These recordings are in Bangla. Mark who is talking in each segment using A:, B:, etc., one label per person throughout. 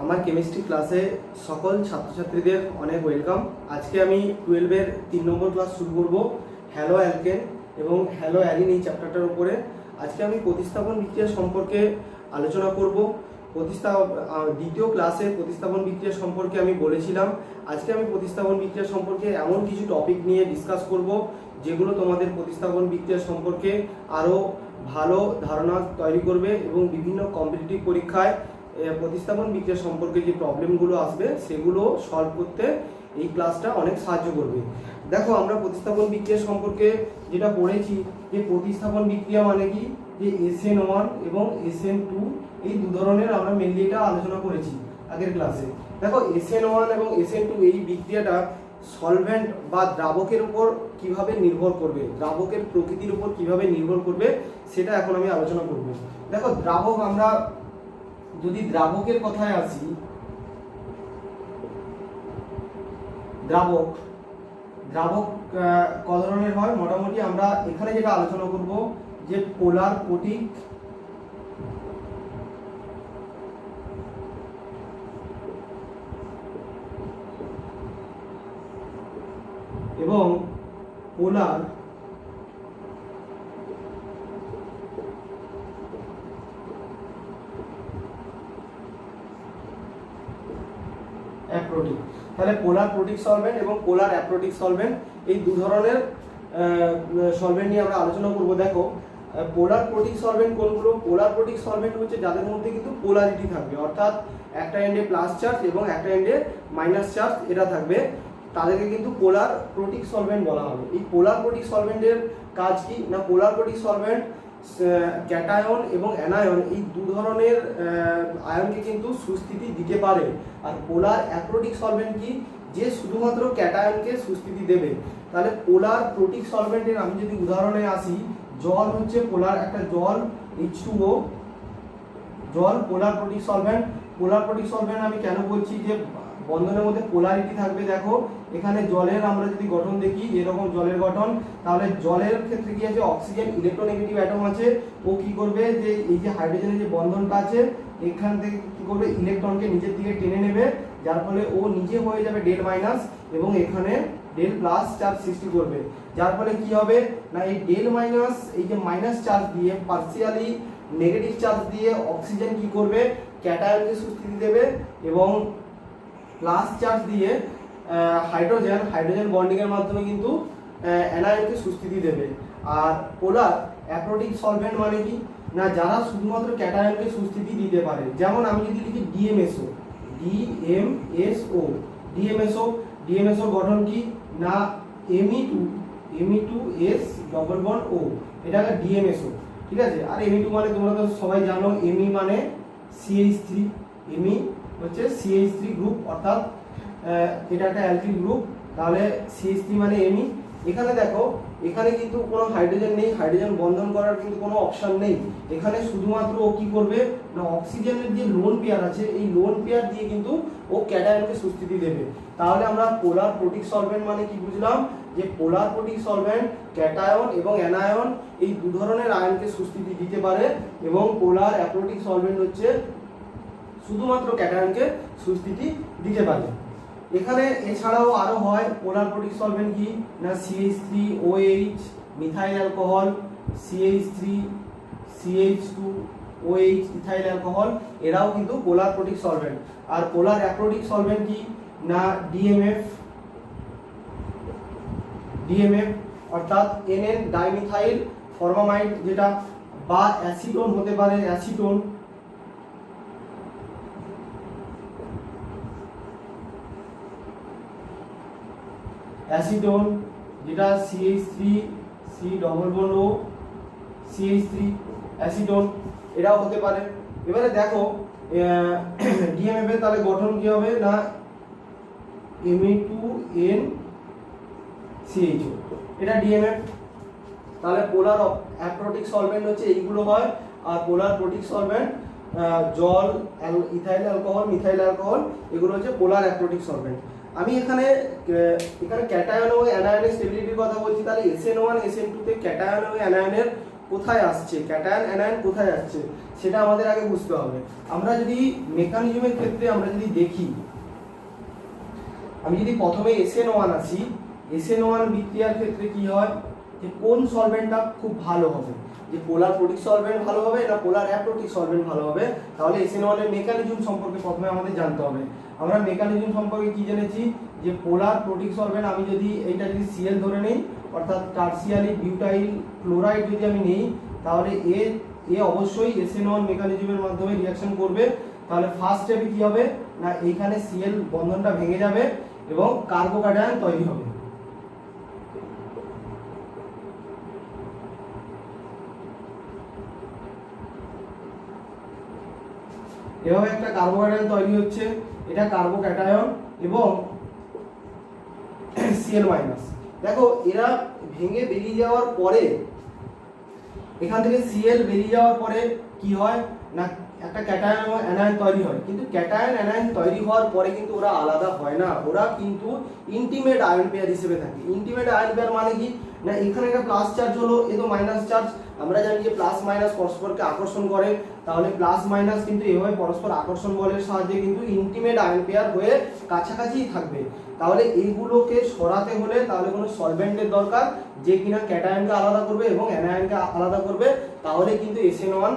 A: আমার কেমিস্ট্রি ক্লাসে সকল ছাত্রছাত্রীদের অনেক ওয়েলকাম। আজকে আমি 12-এর 3 নম্বর ক্লাস শুরু করব হ্যালো অ্যালকেন এবং হ্যালো অ্যালিন এই চ্যাপ্টারটার উপরে। আজকে আমি প্রতিস্থাপন বিক্রিয়া সম্পর্কে আলোচনা করব। দ্বিতীয় ক্লাসে প্রতিস্থাপন বিক্রিয়া সম্পর্কে আমি বলেছিলাম। আজকে আমি প্রতিস্থাপন বিক্রিয়া সম্পর্কে এমন কিছু টপিক নিয়ে ডিসকাস করব যেগুলো তোমাদের প্রতিস্থাপন বিক্রিয়া সম্পর্কে আরও ভালো ধারণা তৈরি করবে এবং বিভিন্ন কম্পিটিটিভ পরীক্ষায় প্রতিস্থাপন বিক্রিয়া সম্পর্কে যে প্রবলেমগুলো আসবে সেগুলো সলভ করতে এই ক্লাসটা অনেক সাহায্য করবে। দেখো, আমরা প্রতিস্থাপন বিক্রিয়া সম্পর্কে যেটা পড়েছি যে প্রতিস্থাপন বিক্রিয়া মানে কি, যে SN1 এবং SN2 এই দু ধরনের আমরা মেনলি এটা আলোচনা করেছি আগের ক্লাসে। দেখো, SN1 এবং SN2 এই বিক্রিয়াটা সলভেন্ট বা দ্রাবকের উপর কিভাবে নির্ভর করবে, দ্রাবকের প্রকৃতির উপর কিভাবে নির্ভর করবে সেটা এখন আমি আলোচনা করব। দেখো, দ্রাবক, আমরা যদি দ্রাবকের কথায় আসি, দ্রাবক ক ধরনের হয় মোটামুটি আমরা এখানে যেটা আলোচনা করব যে পোলার প্রোটিক এবং পোলার অ্যাপ্রোটিক। তাহলে পোলার প্রোটিক সলভেন্ট এবং পোলার অ্যাপ্রোটিক সলভেন্ট এই দু ধরনের সলভেন্ট নিয়ে আমরা আলোচনা করব। দেখো, পোলার প্রোটিক সলভেন্ট কোনগুলো? পোলার প্রোটিক সলভেন্ট হচ্ছে যাদের মধ্যে কিন্তু পোলারিটি থাকবে, অর্থাৎ একটা এন্ডে প্লাস চার্জ এবং একটা এন্ডে মাইনাস চার্জ এটা থাকবে, তাদেরকে কিন্তু পোলার প্রোটিক সলভেন্ট বলা হবে। এই পোলার প্রোটিক সলভেন্টের কাজ কি না, পোলার প্রোটিক সলভেন্ট ক্যাটায়ন এবং অ্যানায়ন এই দু ধরনের আয়নকে কিন্তু সুস্থিতি দিতে পারে। আর পোলার অ্যাপ্রোটিক সলভেন্ট কি, যে শুধুমাত্র ক্যাটায়নকে সুস্থিতি দেবে। তাহলে পোলার প্রোটিক সলভেন্টের আমি যদি উদাহরণে আসি, জল হচ্ছে পোলার, একটা জল H2O, জল পোলার প্রোটিক সলভেন্ট। পোলার প্রোটিক সলভেন্ট আমি কেন বলছি যে বন্ধনের মধ্যে পোলারিটি থাকবে। দেখো, এখানে জলের আমরা যদি গঠন দেখি, এরকম জলের গঠন, তাহলে জলের ক্ষেত্রে কি আছে, অক্সিজেন ইলেকট্রোনেগেটিভ অ্যাটম আছে, ও কি করবে যে এই যে হাইড্রোজেনের যে বন্ধনটা আছে এখান থেকে কি করবে, ইলেকট্রনকে নিচের দিকে টেনে নেবে, যার ফলে ও নিজে হয়ে যাবে ডেল মাইনাস এবং এখানে ডেল প্লাস চার্জ সৃষ্টি করবে। যার ফলে কি হবে না, এই ডেল মাইনাস এই যে মাইনাস চার্জ দিয়ে পার্সিয়ালি নেগেটিভ চার্জ দিয়ে অক্সিজেন কি করবে, ক্যাটায়নকে সুস্থিতি দেবে এবং প্লাস চার্জ দিয়ে হাইড্রোজেন বন্ডিং এর মাধ্যমে কিন্তু অ্যানায়নকে সুস্থিতি দেবে। আর পোলার অ্যাপ্রোটিক সলভেন্ট মানে কি না, যারা শুধুমাত্র ক্যাটায়নকে সুস্থিতি দিতে পারে। যেমন আমি যদি লিখি ডিএমএসও গঠন কি না, Me2S ডবল বন্ড O, এটা ডিএমএসও, ঠিক আছে। আর Me2 মানে তোমরা তো সবাই জানো, Me মানে CH3, Me হচ্ছে CH3 গ্রুপ, অর্থাৎ এটা একটা অ্যালকিল গ্রুপ, তাহলে CH3 মানে Me। এখানে দেখো, এখানে কিন্তু কোনো হাইড্রোজেন নেই, হাইড্রোজেন বন্ধন করার কিন্তু কোনো অপশন নেই। এখানে শুধুমাত্র ও কি করবে না, অক্সিজেনের যে লোন পেয়ার আছে এই লোন পেয়ার দিয়ে কিন্তু ও ক্যাটায়নকে সুস্থিতি দেবে। তাহলে আমরা পোলার প্রোটিক সলভেন্ট মানে কি বুঝলাম, যে পোলার প্রোটিক সলভেন্ট ক্যাটায়ন এবং অ্যানায়ন এই দু ধরনের আয়নকে সুস্থিতি দিতে পারে এবং পোলার অ্যাপ্রোটিক সলভেন্ট হচ্ছে শুধুমাত্র ক্যাটায়নকে সুস্থিতি দিতে পারে। এখানে এছাড়াও আরো হয় পোলার প্রোটিক সলভেন্ট কি না, CH3OH methyl alcohol, CH3 CH2OH ethyl alcohol, এরাও কিন্তু পোলার প্রোটিক সলভেন্ট। আর পোলার অ্যাপ্রোটিক সলভেন্ট কি না, DMF অর্থাৎ NN ডাইমিথাইল ফরমামাইড, যেটা বা অ্যাসিটোন হতে পারে, অ্যাসিটোন যেটা CH3 C double bond O CH3 acetone, এটাও হতে পারে। এবারে দেখো, ডিএমএফ এর তাহলে গঠন কি হবে না, Me2NCHO, এটা ডিএমএফ। তাহলে পোলার অ্যাপ্রোটিক সলভেন্ট হচ্ছে এইগুলো হয়। আর পোলার প্রোটিক সলভেন্ট জল, ইথাইল অ্যালকোহল, মিথাইল অ্যালকোহল, এগুলো হচ্ছে পোলার অ্যাপ্রোটিক সলভেন্ট। আমি এখানে ক্যাটায়ন ও অ্যানায়নের স্টেবিলিটির কথা বলছি। তাহলে SN1 SN2 তে ক্যাটায়ন ও অ্যানায়নের কোথায় আসছে, ক্যাটায়ন অ্যানায়ন কোথায় আসছে সেটা আমাদের আগে বুঝতে হবে। আমরা যদি মেকানিজমের ক্ষেত্রে আমরা যদি দেখি, আমি যদি প্রথমে SN1 আসি, SN1 বিক্রিয়ার ক্ষেত্রে কি হয় যে কোন সলভেন্টটা খুব ভালো হবে, যে পোলার প্রোটিক সলভেন্ট ভালো হবে না পোলার অ্যাপ্রোটিক সলভেন্ট ভালো হবে, তাহলে SN1 এর মেকানিজম সম্পর্কে প্রথমে আমাদের জানতে হবে। আমরা মেকানিজম সম্পর্কে কি জেনেছি যে পোলার প্রোটিক সলভেন্ট, আমি যদি এইটা যদি Cl ধরে নেই অর্থাৎ টার্সিয়ারি বিউটাইল ক্লোরাইড যদি আমি নেই, তাহলে এ অবশ্যই SN1 মেকানিজমের মাধ্যমে রিঅ্যাকশন করবে। তাহলে ফার্স্ট স্টেপে কি হবে না এইখানে Cl বন্ধনটা ভেঙে যাবে এবং কার্বোক্যাটায়ন তৈরি হবে। এভাবে একটা কার্বোক্যাটায়ন তৈরি হচ্ছে, এটা কার্বোক্যাটায়ন এবং Cl মাইনাস। দেখো এরা ভেঙে বেরিয়ে যাওয়ার পরে, এখান থেকে Cl বেরিয়ে যাওয়ার পরে কি হয় না একটা ক্যাটায়ন এবং অ্যানায়ন তৈরি হয়, কিন্তু ক্যাটায়ন অ্যানায়ন তৈরি হওয়ার পরে কিন্তু ওরা আলাদা হয় না, ওরা কিন্তু ইন্টিমেট আয়ন পেয়ার হিসেবে থাকে। ইন্টিমেট আয়ন পেয়ার মানে কি না এখানে একটা প্লাস চার্জ হলো, এ তো মাইনাস চার্জ, আমরা জানি যে প্লাস মাইনাস পরস্পরকে আকর্ষণ করে, তাহলে প্লাস মাইনাস কিন্তু এভাবে পরস্পর আকর্ষণ বলের সাহায্যে কিন্তু ইন্টিমেট আয়ন পেয়ার হয়ে কাছাকাছিই থাকবে। তাহলে এইগুলোকে সরাতে হলে তাহলে কোনো সলভেন্টের দরকার যে কিনা ক্যাটায়নকে আলাদা করবে এবং অ্যানায়নকে আলাদা করবে, তাহলে কিন্তু SN1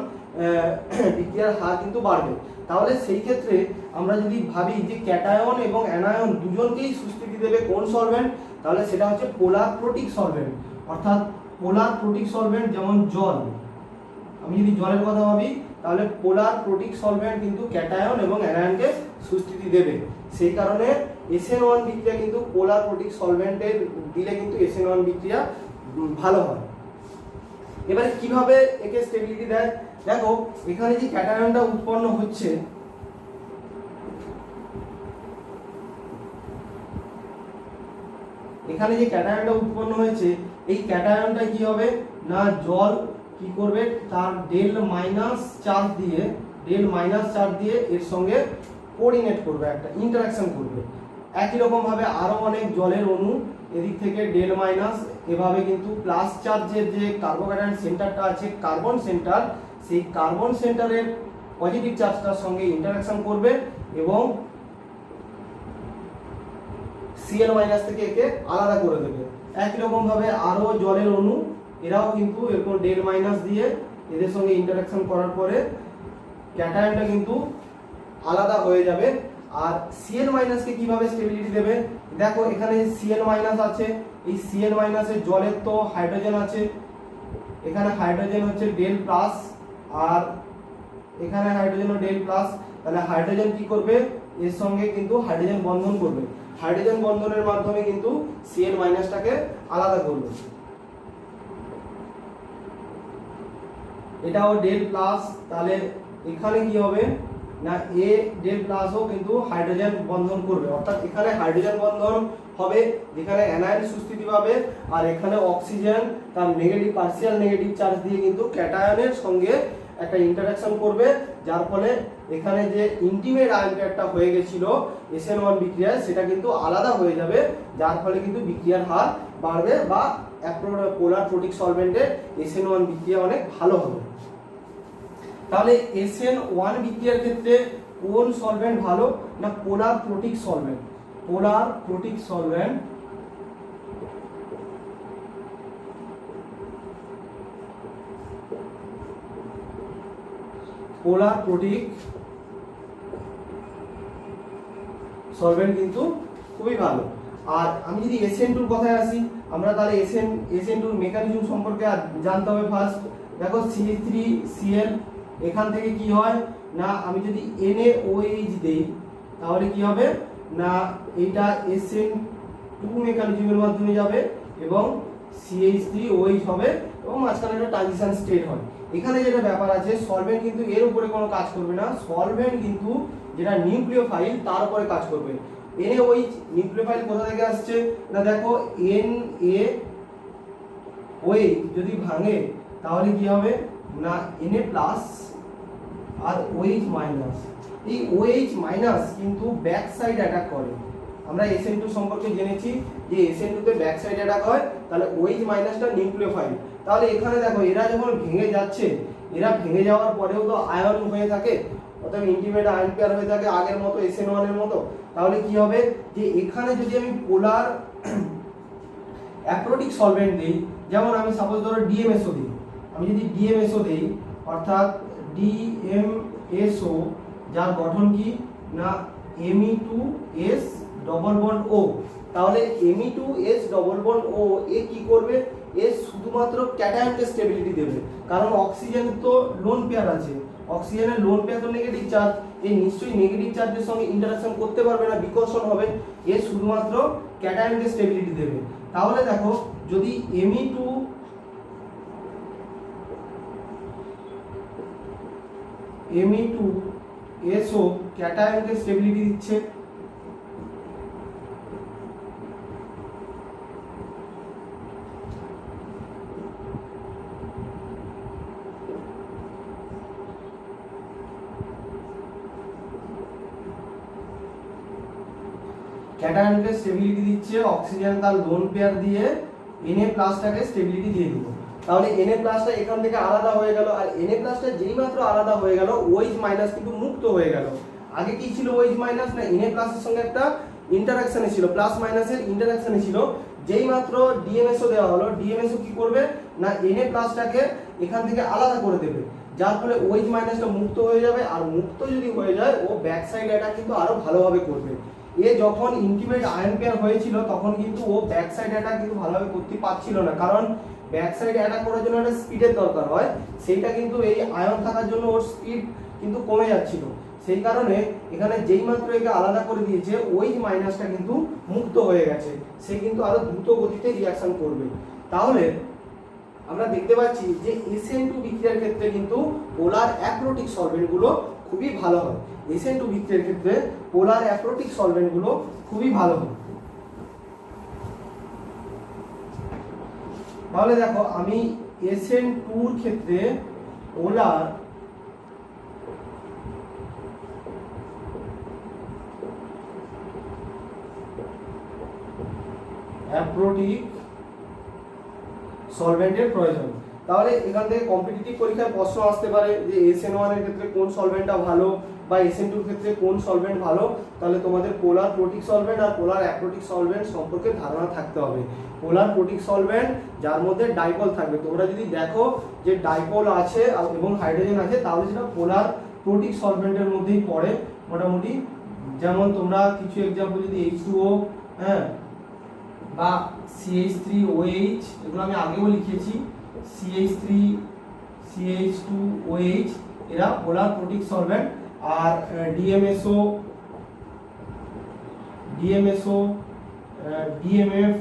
A: বিক্রিয়ার হার কিন্তু বাড়বে। তাহলে সেই ক্ষেত্রে আমরা যদি ভাবি যে ক্যাটায়ন এবং অ্যানায়ন দুজনকেই সুস্থিতি দেবে কোন সলভেন্ট, তাহলে সেটা হচ্ছে পোলার প্রোটিক সলভেন্ট। অর্থাৎ পোলার প্রোটিক সলভেন্ট যেমন জল, আমি যদি জলের কথা ভাবি তাহলে পোলার প্রোটিক সলভেন্ট কিন্তু ক্যাটায়ন এবং অ্যানায়নকে সুস্থিতি দেবে। সেই কারণে SN1 বিক্রিয়া কিন্তু পোলার প্রোটিক সলভেন্টের দিলে কিন্তু SN1 বিক্রিয়া ভালো হয়। এবারে কিভাবে একে স্টেবিলিটি দেয়, দেখো এখানে যে ক্যাটায়নটা উৎপন্ন হচ্ছে, এখানে যে ক্যাটায়নটা উৎপন্ন হয়েছে এই ক্যাটায়নটা কি হবে না জল কি করবে তার ডেল মাইনাস চার্জ দিয়ে এর সঙ্গে কোঅর্ডিনেট করবে, একটা ইন্টারঅ্যাকশন করবে। একই রকম ভাবে আরো অনেক জলের অণু এদিক থেকে ডেল মাইনাস এভাবে কিন্তু প্লাস চার্জের যে কার্বোক্যাটায়ন সেন্টারটা আছে কার্বন সেন্টার, সেই কার্বন সেন্টারের পজিটিভ চার্জটার সঙ্গে ইন্টারঅ্যাকশন করবে এবং Cl মাইনাস থেকে একে আলাদা করে দেবে। একই রকম ভাবে আরো জলের অণু এরাও কিন্তু এরকম ডেল মাইনাস দিয়ে এদের সঙ্গে ইন্টারঅ্যাকশন করার পরে ক্যাটায়নটা কিন্তু আলাদা হয়ে যাবে। আর Cl মাইনাসকে কিভাবে স্টেবিলিটি দেবে, দেখো এখানে Cl মাইনাস আছে, এই Cl মাইনাসের জলের তো হাইড্রোজেন আছে, এখানে হাইড্রোজেন হচ্ছে ডেল প্লাস আর এখানে হাইড্রোজেনও ডেল প্লাস, তাহলে হাইড্রোজেন কি করবে এর সঙ্গে কিন্তু হাইড্রোজেন বন্ধন করবে, হাইড্রোজেন বন্ধনের মাধ্যমে কিন্তু Cl মাইনাসটাকে আলাদা করবে। এটাও ডেল প্লাস, তাহলে এখানে কি হবে না এ ডেল প্লাসও কিন্তু হাইড্রোজেন বন্ধন করবে, অর্থাৎ এখানে হাইড্রোজেন বন্ধন হবে যেখানে অ্যানায়ন সুস্থিতি পাবে, আর এখানে অক্সিজেন তার নেগেটিভ পার্সিয়াল নেগেটিভ চার্জ দিয়ে কিন্তু ক্যাটায়নের সঙ্গে একটা ইন্টারঅ্যাকশন করবে, যার ফলে এখানে যে ইন্টিমেট আয়ন পেয়ারটা হয়ে গেছিল SN1 বিক্রিয়ায় সেটা কিন্তু আলাদা হয়ে যাবে, যার ফলে কিন্তু বিক্রিয়ার হার বাড়বে বা পোলার প্রোটিক সলভেন্টে SN1 বিক্রিয়া অনেক ভালো হবে। তাহলে SN1 বিক্রিয়ার ক্ষেত্রে কোন সলভেন্ট ভালো না পোলার প্রোটিক সলভেন্ট। পোলার প্রোটিক সলভেন্ট পোলার প্রোটিক সলভেন্ট কিন্তু খুবই ভালো। আর আমি যদি SN2 কথায় আসি, আমরা তাহলে SN2 মেকানিজম সম্পর্কে জানতে হবে। ফার্স্ট দেখো CH3Cl, এখান থেকে কি হয় না আমি যদি NaOH দেই তাহলে কি হবে না এইটা SN2 মেকানিজমের মাধ্যমে যাবে এবং CH3OH হবে এবং মাঝখানে একটা ট্রানজিশন স্টেট হয়। এখানে যেটা ব্যাপার আছে সলভেন্ট কিন্তু এর উপরে কোনো কাজ করবে না, সলভেন্ট কিন্তু যেটা নিউক্লিওফাইল তার উপরে কাজ করবে। NaOH নিউক্লিওফাইল কোথা থেকে আসছে না দেখো NaOH যদি ভাঙে তাহলে কি হবে না Na প্লাস আর OH মাইনাস, এই OH মাইনাস কিন্তু ব্যাক সাইড অ্যাটাক করে। আমরা SN2 সম্পর্কে জেনেছি যে SN2 তে ব্যাক সাইড অ্যাটাক হয়, তাহলে ওইচ মাইনাসটা নিউক্লিওফাইল। তাহলে এখানে দেখো এরা যখন ভেঙে যাচ্ছে, এরা ভেঙে যাওয়ার পরেও তো আয়ন হয়ে থাকে, অর্থাৎ ইন্টিমেট আয়ন পেয়ার হয়ে থাকে আগের মতো SN1 এর মতো। তাহলে কি হবে যে এখানে যদি আমি পোলার অ্যাপ্রোটিক সলভেন্ট দিই, যেমন আমি সাপোজ ধরো DMSO দিই, আমি যদি DMSO দিই অর্থাৎ DMSO যার গঠন কি না Me2S ডবল বন্ড O, তাহলে Me2S ডবল বন্ড O এ কি করবে, এ শুধুমাত্র ক্যাটায়নকে স্টেবিলিটি দেবে, কারণ অক্সিজেন তো লোন পেয়ার আছে, অক্সিজেনের লোন পেয়ার তো নেগেটিভ চার্জ, এই নিশ্চয়ই নেগেটিভ চার্জের সঙ্গে ইন্টারঅ্যাকশন করতে পারবে না, বিকর্ষণ হবে, এ শুধুমাত্র ক্যাটায়নকে স্টেবিলিটি দেবে। তাহলে দেখো যদি Me2SO ক্যাটায়নকে স্টেবিলিটি দিচ্ছে, ক্যাটায়নকে স্টেবিলিটি দিচ্ছে, অক্সিজেন তার লোন পেয়ার দিয়ে Na+টাকে স্টেবিলিটি দিয়ে দিল। তাহলে Na+টা এখান থেকে আলাদা হয়ে গেল, আর Na+টা যেই মাত্র আলাদা হয়ে গেল OH মাইনাস কিন্তু মুক্ত হয়ে গেল। আগে কি ছিল OH মাইনাস না Na+ এর সঙ্গে একটা ইন্টারঅ্যাকশনে ছিল, প্লাস মাইনাসের ইন্টারঅ্যাকশনে ছিল, যেই মাত্র DMSO দেওয়া হলো, DMSO কি করবে না Na+টাকে এখান থেকে আলাদা করে দেবে, যার ফলে OH মাইনাসটা মুক্ত হয়ে যাবে, আর মুক্ত যদি হয়ে যায় ও ব্যাক সাইড অ্যাটাক কিন্তু আরো ভালোভাবে করবে। এ যখন ইন্টিমেট আয়ন পেয়ার হয়েছিল তখন কিন্তু ও ব্যাক সাইড অ্যাটাক কিন্তু ভালোভাবে করতে পারছিল না, কারণ ব্যাক সাইড অ্যাটাক করার জন্য একটা স্পিডের দরকার হয়, সেইটা কিন্তু এই আয়ন থাকার জন্য ওর স্পিড কিন্তু কমে যাচ্ছিল। সেই কারণে এখানে যেই মাত্র একে আলাদা করে দিয়েছে ওই মাইনাসটা কিন্তু মুক্ত হয়ে গেছে, সে কিন্তু আরো দ্রুত গতিতে রিঅ্যাকশন করবে। তাহলে আমরা দেখতে পাচ্ছি যে SN2 বিক্রিয়ার ক্ষেত্রে কিন্তু পোলার অ্যাপ্রোটিক সলভেন্টগুলো খুবই ভালো হয়, SN2 বিক্রিয়ার ক্ষেত্রে পোলার অ্যাপ্রোটিক সলভেন্টগুলো খুবই ভালো হয়। তাহলে দেখো আমি SN2 এর ক্ষেত্রে পোলার অ্যাপ্রোটিক সলভেন্টের প্রয়োজন। তাহলে এখান থেকে কম্পিটিটিভ পরীক্ষায় প্রশ্ন আসতে পারে যে SN1 এর ক্ষেত্রে কোন সলভেন্টটা ভালো বা SN2 এর ক্ষেত্রে কোন সলভেন্ট ভালো, তাহলে তোমাদের পোলার প্রোটিক সলভেন্ট আর পোলার অ্যাপ্রোটিক সলভেন্ট সম্পর্কে ধারণা থাকতে হবে। পোলার প্রোটিক সলভেন্ট যার মধ্যে ডাইপল থাকবে, তোমরা যদি দেখো যে ডাইপল আছে এবং হাইড্রোজেন আছে তাহলে সেটা পোলার প্রোটিক সলভেন্টের মধ্যেই পড়ে মোটামুটি। যেমন তোমরা কিছু এক্সাম্পল যদি H2O হ্যাঁ বা CH3OH, এগুলো আমি আগেও লিখেছি, CH3CH2OH এরা পোলার প্রোটিক সলভেন্ট। আর DMSO DMF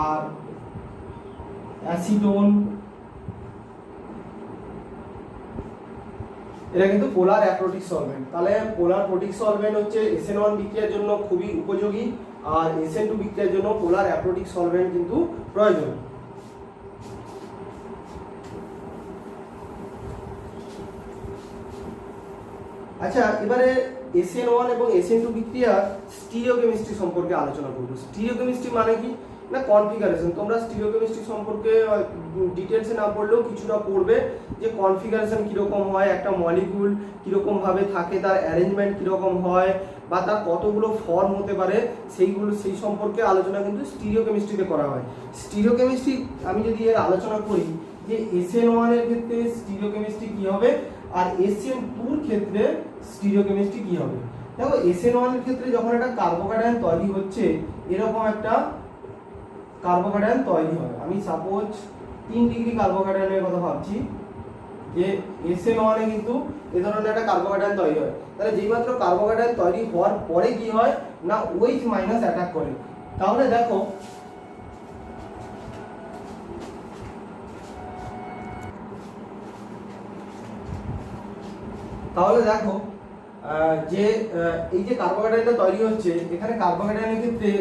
A: আর অ্যাসিটোন এরা কিন্তু পোলার অ্যাপ্রোটিক সলভেন্ট। তাহলে পোলার প্রোটিক সলভেন্ট হচ্ছে SN1 বিক্রিয়ার জন্য খুবই উপযোগী, আর SN2 বিক্রিয়ার জন্য পোলার অ্যাপ্রোটিক সলভেন্ট কিন্তু প্রয়োজন। আচ্ছা, এবারে SN1 এবং SN2 বিক্রিয়ার স্টিরিওকেমিস্ট্রি সম্পর্কে আলোচনা করব। স্টিরিওকেমিস্ট্রি মানে কি না কনফিগারেশন। তোমরা স্টিরিওকেমিস্ট্রি সম্পর্কে ডিটেলসে না পড়লেও কিছুটা পড়বে যে কনফিগারেশন কীরকম হয়, একটা মলিকিউল কীরকম ভাবে থাকে, তার অ্যারেঞ্জমেন্ট কীরকম হয় বা তার কতগুলো ফর্ম হতে পারে, সেই সম্পর্কে আলোচনা কিন্তু স্টিরিওকেমিস্ট্রিতে করা হয়। স্টিরিওকেমিস্ট্রি আমি যদি এর আলোচনা করি যে SN1 এর ক্ষেত্রে স্টিরিওকেমিস্ট্রি কী হবে আর SN2 এর ক্ষেত্রে স্টিরিওকেমিস্ট্রি কী হবে। দেখো SN1 এর ক্ষেত্রে যখন একটা কার্বোক্যাটায়ন তৈরি হচ্ছে, এরকম একটা কার্বোক্যাটায়ন তৈরি হয়, আমি সাপোজ 3 ডিগ্রি কার্বোক্যাটায়নের কথা ভাবছি যে SN1 এ কিন্তু এই ধরনের একটা কার্বোক্যাটায়ন তৈরি হয়। তাহলে যেই মাত্র কার্বোক্যাটায়ন তৈরি হওয়ার পরে কি হয় না OH মাইনাস অ্যাটাক করে। তাহলে দেখো যে এই যে কার্বোক্যাটায়নটা তৈরি হচ্ছে, এখানে কার্বোক্যাটায়নের ক্ষেত্রে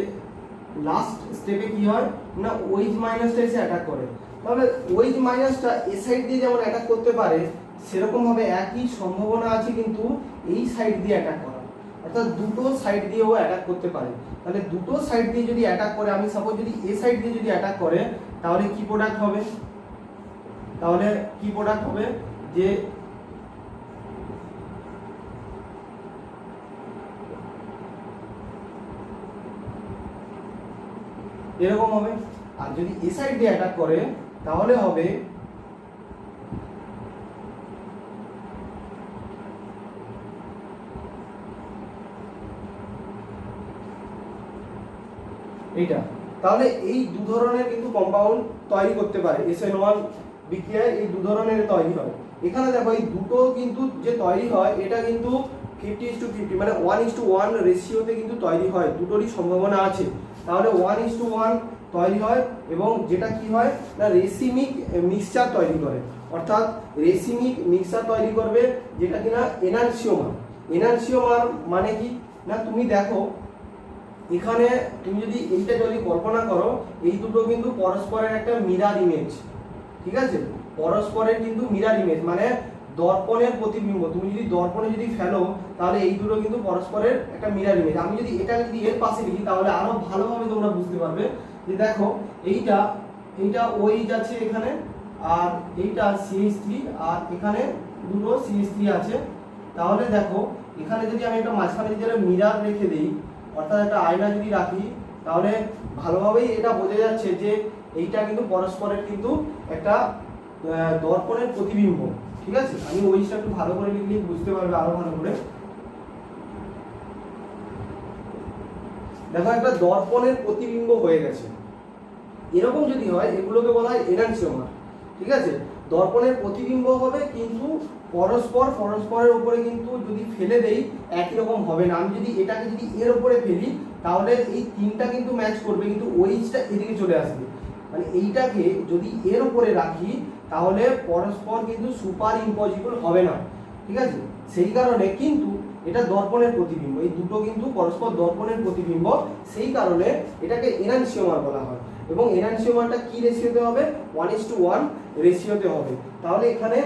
A: লাস্ট স্টেপে কি হয় না OH মাইনাসটা এসে অ্যাটাক করে। তাহলে OH মাইনাসটা এ সাইড দিয়ে যেমন অ্যাটাক করতে পারে, সেরকম ভাবে একই সম্ভাবনা আছে কিন্তু এই সাইড দিয়ে অ্যাটাক করা। অর্থাৎ দুটো সাইড দিয়ে ও অ্যাটাক করতে পারে। তাহলে দুটো সাইড দিয়ে যদি অ্যাটাক করে, আমি সাপোজ যদি এ সাইড দিয়ে যদি অ্যাটাক করে, তাহলে কি প্রোডাক্ট হবে? তাহলে কি প্রোডাক্ট হবে যে এরকম হবে। আর যদি এ সাইড দিয়ে অ্যাটাক করে তাহলে হবে এইটা। তাহলে এই দু ধরনের কিন্তু কম্পাউন্ড তৈরি করতে পারে। SN1 বিক্রিয়ায় এই দু ধরনের তৈরি হয়। এখানে দেখো এই দুটো কিন্তু যে তৈরি হয় এটা কিন্তু 50:50 মানে 1:1 রেশিওতে কিন্তু তৈরি হয়, দুটোরই সম্ভাবনা আছে। তাহলে 1:1 তৈরি হয় এবং যেটা কি হয় না রেসিমিক মিক্সচার তৈরি করে, অর্থাৎ রেসিমিক মিক্সচার তৈরি করবে যেটা কিনা এনানসিওমার। এনানসিওমার মানে কি না তুমি দেখো এখানে তুমি যদি এইটা যদি কল্পনা করো, এই দুটো কিন্তু পরস্পরের একটা মিরর ইমেজ, ঠিক আছে? পরস্পরের কিন্তু মিরর ইমেজ মানে দর্পণের প্রতিবিম্ব। তুমি যদি দর্পণে যদি ফেলো তাহলে এই দুটো কিন্তু পরস্পরের একটা মিরর ইমেজ। আমি যদি এটা যদি এর পাশে লিখি তাহলে আরো ভালোভাবে তোমরা বুঝতে পারবে যে দেখো এইটা OH আছে এখানে, আর এইটা CH3, আর এখানে দুটো CH3 আছে। তাহলে দেখো এখানে যদি আমি একটা মাঝখানে যদি মিরর রেখে দিই, অর্থাৎ একটা আয়না যদি রাখি, তাহলে ভালোভাবেই এটা বোঝা যাচ্ছে যে এইটা কিন্তু পরস্পরের কিন্তু একটা দর্পণের প্রতিবিম্ব, ঠিক আছে? আমি ওইটা একটু ভালো করে লিখলে বুঝতে পারবে আরো ভালো করে। দেখো একটা দর্পণের প্রতিবিম্ব হয়ে গেছে, এরকম যদি হয় এগুলোকে বলা হয় এনানসিওমার, ঠিক আছে? দর্পণের প্রতিবিম্ব হবে কিন্তু পরস্পরের উপরে কিন্তু যদি ফেলে দেই একই রকম হবে না। আমি যদি এটাকে যদি এর উপরে ফেলি তাহলে এই তিনটা কিন্তু ম্যাচ করবে, কিন্তু ওইটা এদিকে চলে আসবে। মানে এইটাকে যদি এর উপরে রাখি তাহলে পরস্পর কিন্তু সুপার ইম্পসিবল হবে না, ঠিক আছে? সেই কারণে কিন্তু এটা দর্পণের প্রতিবিম্ব, এই দুটো কিন্তু পরস্পর দর্পণের প্রতিবিম্ব, সেই কারণে এটাকে এনানসিওমার বলা হয়। এবং এনানসিওমারটা কি রেশিওতে হবে? 1:1 রেশিওতে হবে। তাহলে এখানে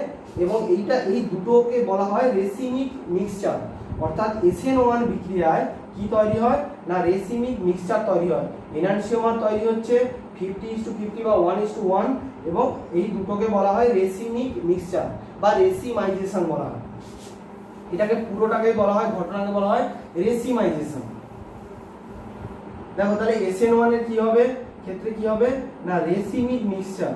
A: এবং এইটা এই দুটোকে বলা হয় রেসিমিক মিক্সচার, অর্থাৎ SN1 বিক্রিয়ায় কি তৈরি হয় না রেসিমিক মিক্সচার তৈরি হয়। এনানসিওমার তৈরি হচ্ছে 50:50 বা 1:1 এবং এই দুটোকে বলা হয় রেসিমিক মিক্সচার বা রেসিমাইজেশন বলা হয়। এটাকে পুরোটাকে বলা হয়, ঘটনাকে বলা হয় রেসিমাইজেশন। দেখো তাহলে SN1 এর কি হবে, ক্ষেত্রে কি হবে না রেসিমিক মিক্সচার,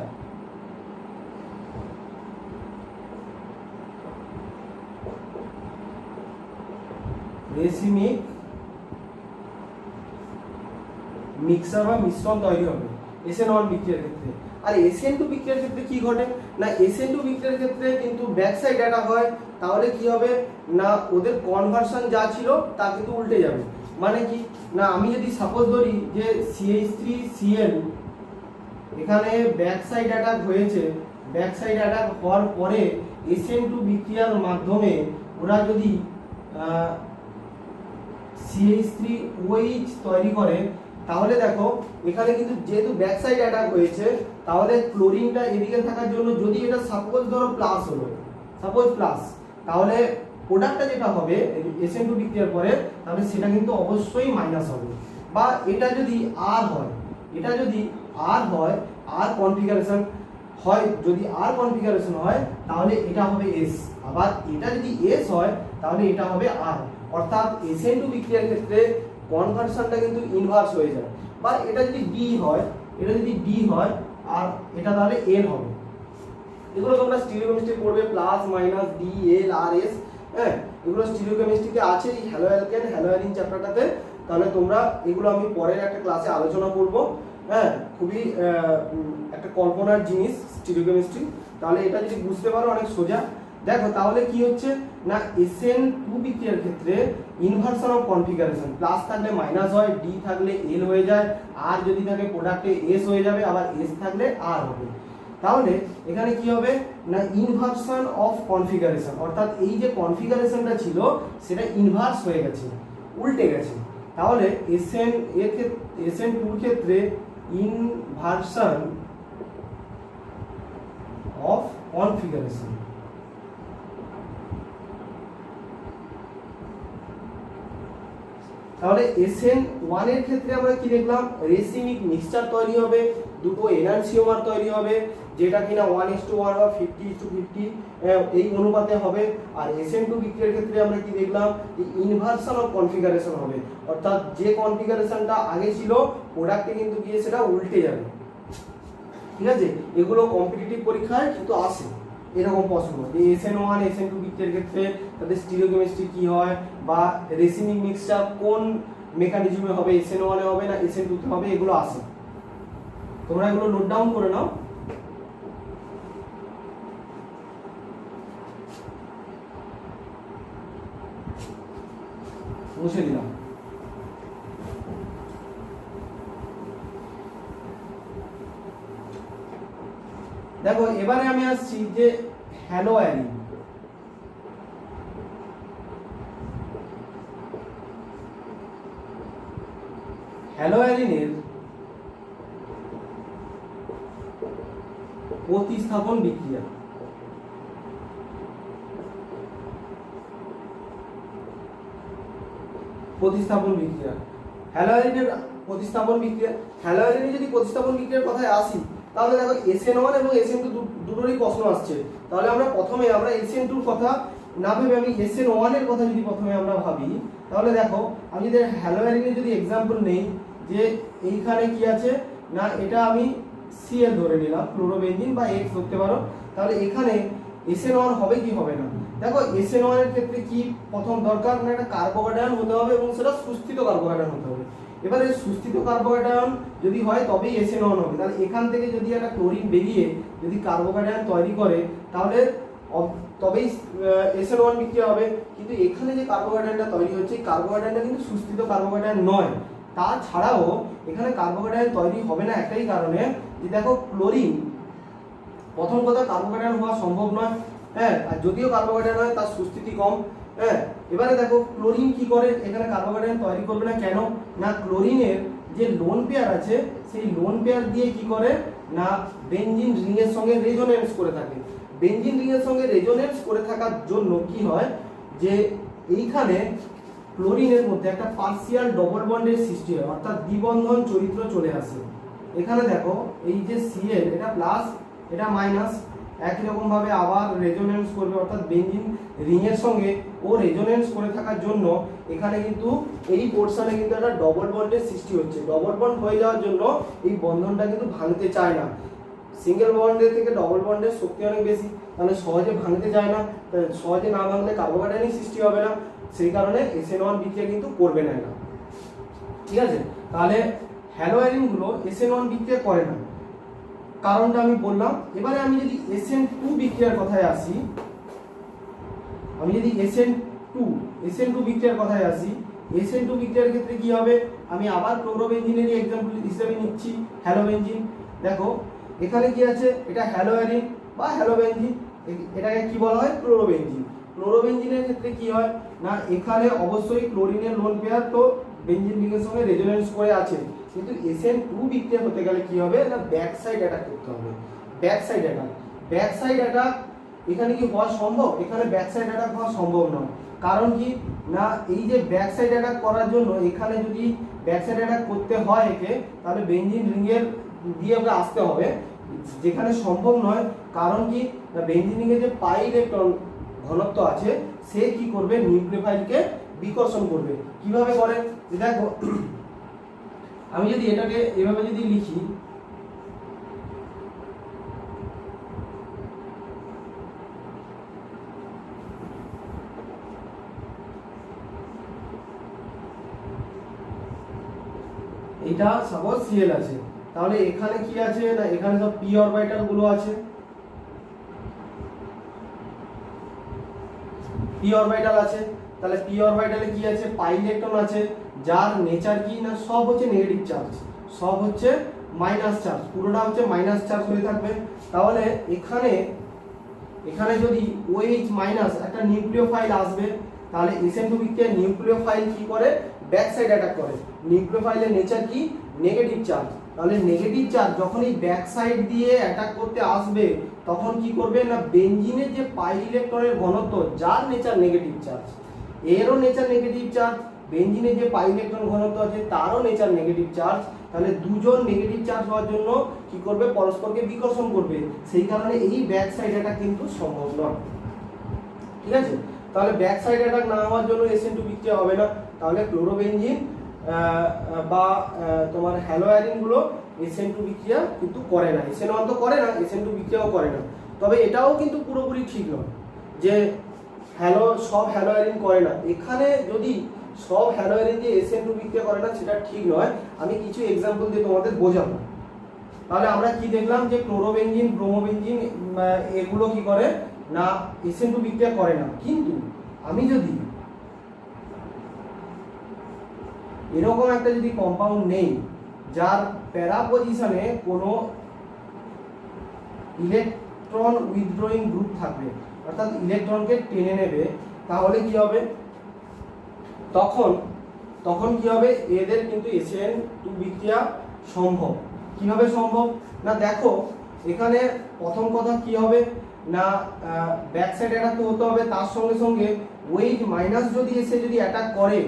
A: রেসিমিক মিক্সার বা মিশ্রণ তৈরি হবে SN1 বিক্রিয়ার ক্ষেত্রে। আর SN2 বিক্রিয়ার ক্ষেত্রে কি ঘটে না SN2 বিক্রিয়ার ক্ষেত্রে কিন্তু ব্যাক সাইড অ্যাটাক হয়। তাহলে কি হবে না ওদের কনভার্সন যা ছিল তা কিন্তু উল্টে যাবে। মানে কি না আমি যদি সাপোজ ধরি যে CH3Cl এখানে ব্যাক সাইড অ্যাটাক হয়েছে, ব্যাক সাইড অ্যাটাক হওয়ার পরে SN2 বিক্রিয়ার মাধ্যমে ওরা যদি CH3OH তৈরি করে, তাহলে দেখো এখানে কিন্তু যেহেতু ব্যাক সাইড অ্যাটাক হয়েছে তাহলে ক্লোরিনটা এদিকে থাকার জন্য যদি এটা সাপোজ ধরো প্লাস হলো, সাপোজ প্লাস, তাহলে প্রোডাক্টটা যেটা হবে SN2 বিক্রিয়ার পরে তাহলে সেটা কিন্তু অবশ্যই মাইনাস হবে। বা এটা যদি আর হয়, এটা যদি আর হয়, আর কনফিগারেশন হয়, যদি আর কনফিগারেশন হয় তাহলে এটা হবে S, আবার এটা যদি S হয় তাহলে এটা হবে আর। অর্থাৎ SN2 বিক্রিয়ার ক্ষেত্রে কনভার্সনটা কিন্তু ইনভার্স হয়ে যায়। বা এটা যদি D হয়, এটা যদি D হয় আর এটা তাহলে L হবে। এগুলো তোমরা স্টিরিওকেমিস্ট্রি পড়বে, plus minus D L R S, হ্যাঁ এগুলো স্টিরিওকেমিস্ট্রিতে আছে এই হ্যালো অ্যালকেন হ্যালো অ্যালিন চ্যাপ্টারটাতে। তাহলে তোমরা এগুলো আমি পরের একটা ক্লাসে আলোচনা করব। হ্যাঁ খুবই একটা কল্পনার জিনিস স্টিরিওকেমিস্ট্রি। তাহলে এটা যদি বুঝতে পারো অনেক সোজা। দেখো তাহলে কি হচ্ছে না SN2 বিক্রিয়ার ক্ষেত্রে ইনভার্সন অফ কনফিগারেশন, প্লাস থাকলে মাইনাস হয়, D থাকলে L হয়ে যায়, আর যদি থাকে প্রোডাক্টে S হয়ে যাবে, আবার S থাকলে R হবে। তাহলে এখানে কি হবে না ইনভার্সন অফ কনফিগারেশন, অর্থাৎ এই যে কনফিগারেশনটা ছিল সেটা ইনভার্স হয়ে গেছে, উল্টে গেছে। তাহলে SN2 এর ক্ষেত্রে ইনভার্সন অফ কনফিগারেশন, তাহলে SN1 এর ক্ষেত্রে আমরা কি দেখলাম, রেসিমিক মিক্সচার তৈরি হবে, দুটো এনানসিওমার তৈরি হবে, যেটা কিনা 1:1 বা 50:50 এই অনুপাতে হবে। আর SN2 বিক্রিয়ার ক্ষেত্রে আমরা কি দেখলাম, ইনভার্সন অফ কনফিগারেশন হবে, অর্থাৎ যে কনফিগারেশনটা আগে ছিল প্রোডাক্টে কিন্তু গিয়ে সেটা উল্টে যাবে। ঠিক আছে, এগুলো কম্পিটিটিভ পরীক্ষায় কিন্তু আসে এরকম প্রশ্ন, যে SN1 SN2 বিক্রিয়ার ক্ষেত্রে তাদের স্টিরিওকেমিস্ট্রি কি হয়, বা রেসিমিক মিক্সচার কোন মেকানিজমে হবে, SN1 এ হবে না SN2 তে হবে, এগুলো আসে। তোমরা এগুলো নোট ডাউন করে নাও। মুছে দিলাম। দেখো এবারে আমি আসছি যে হ্যালোয়ারিন। হ্যালোয়ারিনের প্রতিস্থাপন বিক্রিয়া। প্রতিস্থাপন বিক্রিয়া, হ্যালোয়ারিনের প্রতিস্থাপন বিক্রিয়া। হ্যালোয়ারিনের যদি প্রতিস্থাপন বিক্রিয়ার কথায় আসি, তাহলে দেখো SN1 এবং SN2 দুটোরই প্রশ্ন আসছে। তাহলে আমরা প্রথমে SN2 এর কথা না ভেবে আমি SN1 এর কথা যদি প্রথমে আমরা ভাবি, তাহলে দেখো আমি যদি হ্যালোয়ারিনের যদি एग्जांपल নেই, যে এইখানে কি আছে না, এটা আমি Cl ধরে নিলাম, ক্লোরোবেনজিন বা X ধরতে পারো। তাহলে এখানে SN1 হবে কি হবে না, দেখো SN1 এর ক্ষেত্রে কি প্রথম দরকার না, একটা কার্বোক্যাটায়ন হতে হবে এবং সেটা সুস্থিত কার্বোক্যাটায়ন হতে হবে। এবারে সুস্থিত কার্বোক্যাটায়ন যদি হয় তবেই SN1 হবে। তাহলে এখান থেকে যদি একটা ক্লোরিন বেরিয়ে যদি কার্বোক্যাটায়ন তৈরি করে, তাহলে তবেই SN1 বিক্রিয়া হবে। কিন্তু এখানে যে কার্বোক্যাটায়নটা তৈরি হচ্ছে, এই কার্বোক্যাটায়নটা কিন্তু সুস্থিত কার্বোক্যাটায়ন নয়। তাছাড়াও এখানে কার্বোক্যাটায়ন তৈরি হবে না একটাই কারণে, যে দেখো ক্লোরিন প্রথম কথা কার্বোক্যাটায়ন হওয়া সম্ভব নয়, হ্যাঁ, আর যদিও কার্বোক্যাটায়ন হয় তার সুস্থিতি কম, হ্যাঁ। এবারে দেখো ক্লোরিন কি করে, এখানে কার্বোক্যাটায়ন তৈরি করবে না, কেন না, ক্লোরিনের যে লোন পেয়ার আছে সেই লোন পেয়ার দিয়ে কি করে না, বেনজিন রিং এর সঙ্গে রেজোনেন্স করে থাকে। বেনজিন রিং এর সঙ্গে রেজোনেন্স করে থাকার জন্য কি হয়, যে এইখানে ক্লোরিনের মধ্যে একটা পার্সিয়াল ডবল বন্ডের সৃষ্টি হয়, অর্থাৎ দ্বিবন্ধন চরিত্র চলে আসে। এখানে দেখো এই যে Cl, এটা প্লাস এটা মাইনাস, একই রকম ভাবে আবার রেজোনেন্স করবে, অর্থাৎ বেনজিন রিং এর সঙ্গে ও রেজোনেন্স করে থাকার জন্য এখানে কিন্তু এই পোরশনে কিন্তু একটা ডবল বন্ডের সৃষ্টি হচ্ছে। ডবল বন্ড হয়ে যাওয়ার জন্য এই বন্ধনটা কিন্তু ভাঙতে চায় না। সিঙ্গেল বন্ডের থেকে ডবল বন্ডের শক্তি অনেক বেশি, তাহলে সহজে ভাঙতে চায় না, সহজে না ভাঙলে কার্বোক্যাটায়নই সৃষ্টি হবে না, সেই কারণে SN1 বিক্রিয়া কিন্তু করবে না এটা। ঠিক আছে, তাহলে হ্যালোয়ারিন গুলো SN1 বিক্রিয়া করে না, কারণটা আমি বললাম। এবারে আমি যদি SN2 বিক্রিয়ার কথায় আসি, SN2 বিক্রিয়ার কথায় আসি, SN2 বিক্রিয়ার ক্ষেত্রে কি হবে, আমি আবার ক্লোরোবেনজিনেরই एग्जांपल হিসেবে নিচ্ছি হ্যালোবেনজিন। দেখো এখানে কি আছে, এটা হ্যালোয়ারিন বা হ্যালোবেনজিন, এটাকে কি বলা হয়, ক্লোরোবেনজিন। ক্লোরোবেনজিনের ক্ষেত্রে কি হয় না, এখানে অবশ্যই ক্লোরিনের লোন পেয়ার তো বেনজিন রিংয়ের সঙ্গে রেজোনেন্স করে আছে, কিন্তু SN2 বিক্রিয়া হতে গেলে কি হবে না, ব্যাক সাইড অ্যাটাক করতে হবে। ব্যাক সাইড অ্যাটাক এখানে কি হওয়া সম্ভব, এখানে ব্যাক সাইড অ্যাটাক হওয়া সম্ভব নয়। কারণ কি না, এই যে ব্যাক সাইড অ্যাটাক করার জন্য এখানে যদি ব্যাক সাইড অ্যাটাক করতে হয় একে, তাহলে বেনজিন রিংয়ের দিয়ে ওকে আসতে হবে, যেখানে সম্ভব নয়। কারণ কি না, বেনজিন রিংয়ে যে পাই ইলেকট্রন ঘনত্ব আছে, সে কি করবে, নিউক্লিওফাইলকে বিকর্ষণ করবে। কিভাবে করে, দেখো আমি যদি এটাকে এভাবে যদি লিখি, এটা সাপোজ Cl আছে, তাহলে এখানে কি আছে না, এখানে সব p অরবিটাল গুলো আছে, p অরবিটাল আছে। তাহলে p অরবিটালে কি আছে, পাই ইলেকট্রন আছে, যার নেচার কি না, সব হচ্ছে নেগেটিভ চার্জ, সব হচ্ছে মাইনাস চার্জ, পুরোটা হচ্ছে মাইনাস চার্জ হয়ে থাকবে। তাহলে এখানে যদি OH মাইনাস একটা নিউক্লিওফাইল আসবে, তাহলে SN2 বিক্রিয়ায় নিউক্লিওফাইল কি করে, ব্যাক সাইড অ্যাটাক করে। নিউক্লিওফাইলের নেচার কি, নেগেটিভ চার্জ। তাহলে নেগেটিভ চার্জ যখন এই ব্যাক সাইড দিয়ে অ্যাটাক করতে আসবে, তখন কি করবে না, বেনজিনের যে পাই ইলেকট্রনের ঘনত্ব, যার নেচার নেগেটিভ চার্জ, এরও নেচার নেগেটিভ চার্জ, বেঞ্জিনের যে পাই ইলেকট্রন ঘনত্ব আছে তারও নেচার নেগেটিভ চার্জ, তাহলে দুজন নেগেটিভ চার্জ হওয়ার জন্য কি করবে, পরস্পরকে বিকর্ষণ করবে, সেই কারণে এই ব্যাক সাইড অ্যাটাক কিন্তু সম্ভব নয়। ঠিক আছে, তাহলে ব্যাক সাইড অ্যাটাক না হওয়ার জন্য SN2 বিক্রিয়া হবে না, তাহলে ক্লোরোবেনজিন বা তোমার হ্যালোয়ারিন গুলো SN2 বিক্রিয়া কিন্তু করে না, SN1 তো করে না, SN2 বিক্রিয়াও করে না। তবে এটাও কিন্তু পুরোপুরি ঠিক নয় যে সব হ্যালোয়ারিন করে না। এখানে যদি সব হ্যালোয়ারিন যে SN2 বিক্রিয়া করে না সেটা ঠিক নয়, আমি কিছু এক্সাম্পল দিয়ে তোমাদের বোঝাবো। তাহলে আমরা কি দেখলাম যে ক্লোরোবেনজিন, ব্রোমোবেনজিন এগুলো কি করে না, SN2 বিক্রিয়া করে না। কিন্তু আমি যদি এরকম একটা যদি কম্পাউন্ড নেই যার প্যারা পজিশনে কোনো ইলেকট্রন উইথড্রয়িং গ্রুপ থাকবে, অর্থাৎ ইলেকট্রনকে টেনে নেবে, তাহলে কি হবে, তখন কি হবে, এদের কিন্তু SN2 বিক্রিয়া সম্ভব। কিভাবে সম্ভব না, দেখো এখানে প্রথম কথা কি হবে না, ব্যাক সাইড অ্যাটাক তো হতে হবে, তার সঙ্গে সঙ্গে ওয়েট মাইনাস যদি এসে যদি অ্যাটাক করে,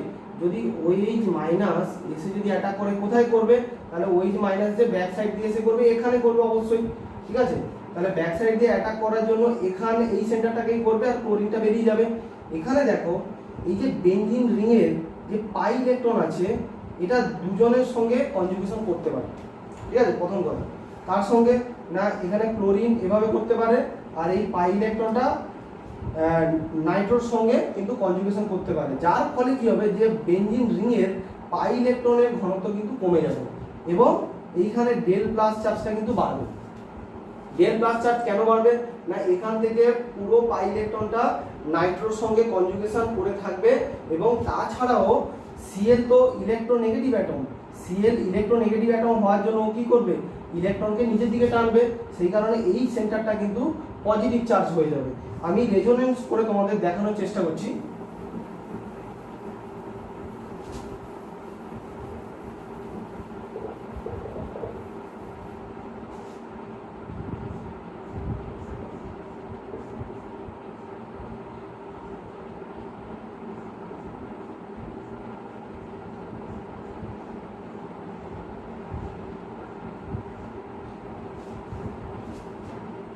A: যদি ওয়েট মাইনাস এসে যদি অ্যাটাক করে, কোথায় করবে, তাহলে ওয়েট মাইনাস যে ব্যাক সাইড দিয়ে এসে করবে, এখানে করবে অবশ্যই। ঠিক আছে, তাহলে ব্যাক সাইড দিয়ে অ্যাটাক করার জন্য এখানে এই সেন্টারটাকেই করবে আর ক্লোরিনটা বেরিয়ে যাবে। এখানে দেখো এই যে বেনজিন রিং এর যে পাই ইলেকট্রন আছে এটা দুজনের সঙ্গে কনজুগেশন করতে পারে। ঠিক আছে, প্রথম কথা। তার সঙ্গে না এখানে ক্লোরিন এভাবে করতে পারে, আর এই পাই ইলেকট্রনটা নাইট্রোর সঙ্গে কিন্তু কনজুগেশন করতে পারে, যার ফলে কি হবে যে বেনজিন রিং এর পাই ইলেকট্রনের ঘনত্ব কিন্তু কমে যাবে এবং এইখানে ডেল প্লাস চার্জটা কিন্তু বাড়বে। ডেল প্লাস চার্জ কেন বাড়বে না, এখান থেকে পুরো পাই ইলেকট্রনটা নাইট্রোর সঙ্গে কনজুগেশন করে থাকবে এবং তাছাড়াও Cl তো electronegative atom, Cl electronegative atom হওয়ার জন্য ও কি করবে, ইলেকট্রনকে নিচের দিকে টানবে, সেই কারণে এই সেন্টারটা কিন্তু পজিটিভ চার্জ হয়ে যাবে। আমি রেজোনেন্স করে তোমাদের দেখানোর চেষ্টা করছি।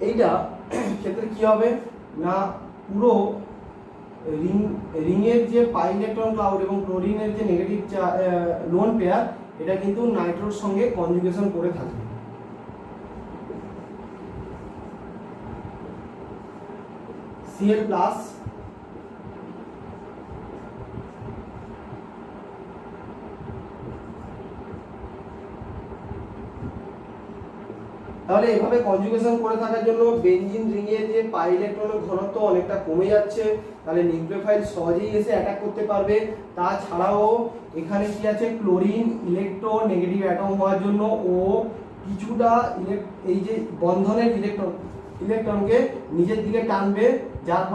A: এইটা ক্ষেত্রে কি হবে না, পুরো রিংয়ের যে পাই ইলেকট্রন ক্লাউড এবং ক্লোরিনের যে নেগেটিভ লোন পেয়ার, এটা কিন্তু নাইট্রোর সঙ্গে কনজুগেশন করে থাকবে। Cl প্লাস তাহলে এভাবে কনজুগেশন করে থাকার জন্য বেনজিন রিং এর যে পাই ইলেকট্রনের ঘনত্ব অনেকটা কমে যাচ্ছে, তাহলে নিউক্লিওফাইল সহজেই এসে অ্যাটাক করতে পারবে। তাছাড়াও এখানে কি আছে, ক্লোরিন ইলেকট্রোনেগেটিভ অ্যাটম হওয়ার জন্য ও কিছুটা এই যে বন্ধনের ইলেকট্রনকে নিজের দিকে টানবে, যার ফলে